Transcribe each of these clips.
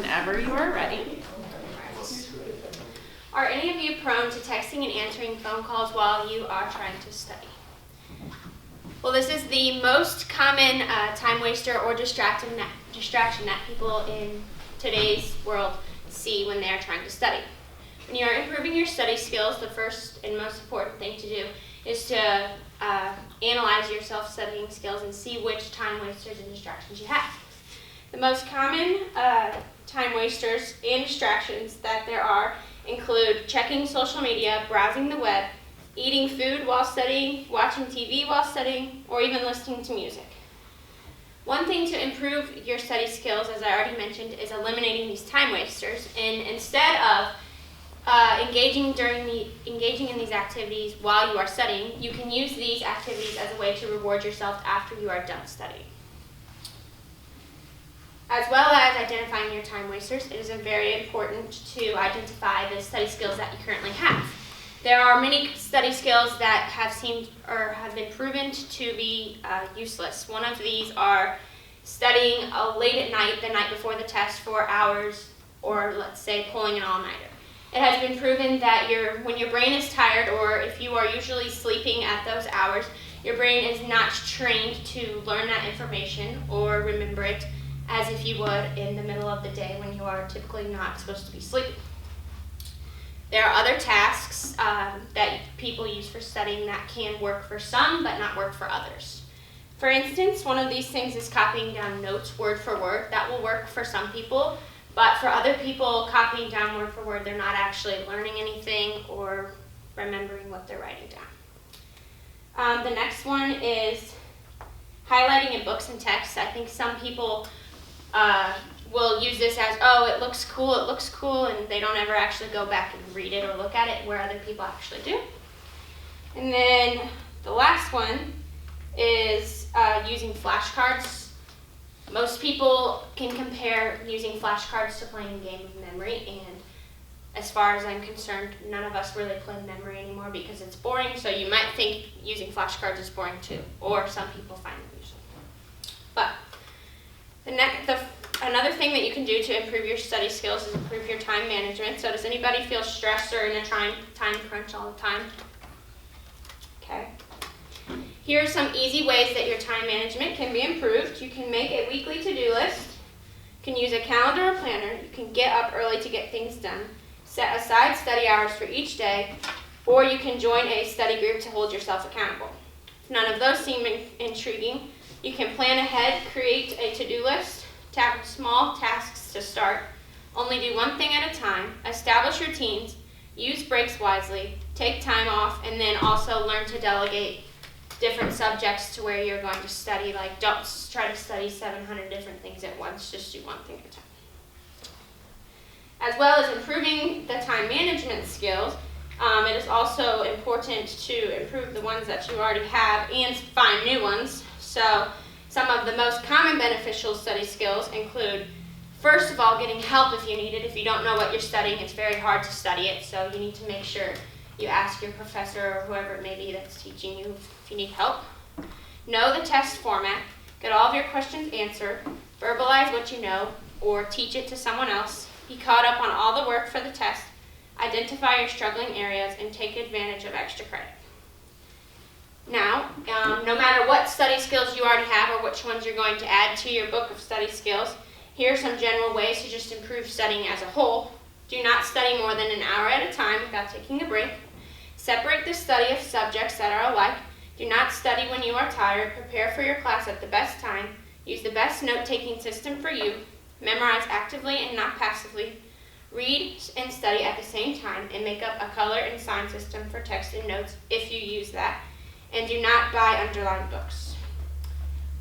whenever you are ready. Are any of you prone to texting and answering phone calls while you are trying to study? Well, this is the most common time waster or distraction that people in today's world see when they are trying to study. When you are improving your study skills, the first and most important thing to do is to analyze your self-studying skills and see which time wasters and distractions you have. The most common time wasters and distractions that there are include checking social media, browsing the web, eating food while studying, watching TV while studying, or even listening to music. One thing to improve your study skills, as I already mentioned, is eliminating these time wasters. And instead of engaging in these activities while you are studying, you can use these activities as a way to reward yourself after you are done studying. As well as identifying your time wasters, it is very important to identify the study skills that you currently have. There are many study skills that have been proven to be useless. One of these are studying late at night, the night before the test, for hours, or let's say pulling an all-nighter. It has been proven that when your brain is tired, or if you are usually sleeping at those hours, your brain is not trained to learn that information or remember it as if you would in the middle of the day when you are typically not supposed to be sleeping. There are other tasks that people use for studying that can work for some but not work for others. For instance, one of these things is copying down notes word for word. That will work for some people, but for other people, copying down word for word, they're not actually learning anything or remembering what they're writing down. The next one is highlighting in books and texts. I think some people will use this as, oh, it looks cool, and they don't ever actually go back and read it or look at it, where other people actually do. And then the last one is using flashcards. Most people can compare using flashcards to playing a game of memory, and as far as I'm concerned, none of us really play memory anymore because it's boring, so you might think using flashcards is boring too, or some people find it useful. But another thing that you can do to improve your study skills is improve your time management. So does anybody feel stressed or in a time crunch all the time? Okay. Here are some easy ways that your time management can be improved. You can make a weekly to-do list. You can use a calendar or planner. You can get up early to get things done. Set aside study hours for each day, or you can join a study group to hold yourself accountable. If none of those seem intriguing, you can plan ahead, create a to-do list, tackle small tasks to start, only do one thing at a time, establish routines, use breaks wisely, take time off, and then also learn to delegate different subjects to where you're going to study. Like, don't try to study 700 different things at once, just do one thing at a time. As well as improving the time management skills, it is also important to improve the ones that you already have and find new ones. So some of the most common beneficial study skills include, first of all, getting help if you need it. If you don't know what you're studying, it's very hard to study it, so you need to make sure you ask your professor or whoever it may be that's teaching you if you need help. Know the test format. Get all of your questions answered. Verbalize what you know or teach it to someone else. Be caught up on all the work for the test. Identify your struggling areas and take advantage of extra credit. Now, no matter what study skills you already have or which ones you're going to add to your book of study skills, here are some general ways to just improve studying as a whole. Do not study more than an hour at a time without taking a break. Separate the study of subjects that are alike. Do not study when you are tired. Prepare for your class at the best time. Use the best note-taking system for you. Memorize actively and not passively. Read and study at the same time, and make up a color and sign system for text and notes if you use that. And do not buy underlined books.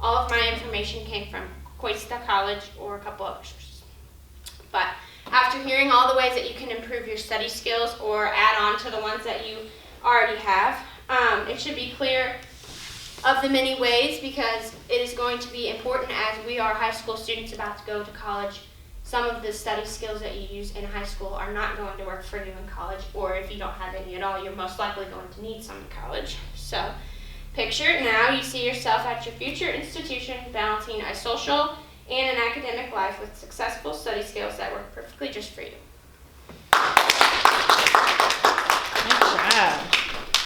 All of my information came from Cuesta College or a couple other sources. But after hearing all the ways that you can improve your study skills or add on to the ones that you already have, it should be clear of the many ways, because it is going to be important as we are high school students about to go to college. Some of the study skills that you use in high school are not going to work for you in college, or if you don't have any at all, you're most likely going to need some in college. So picture it now. You see yourself at your future institution balancing a social and an academic life with successful study skills that work perfectly just for you.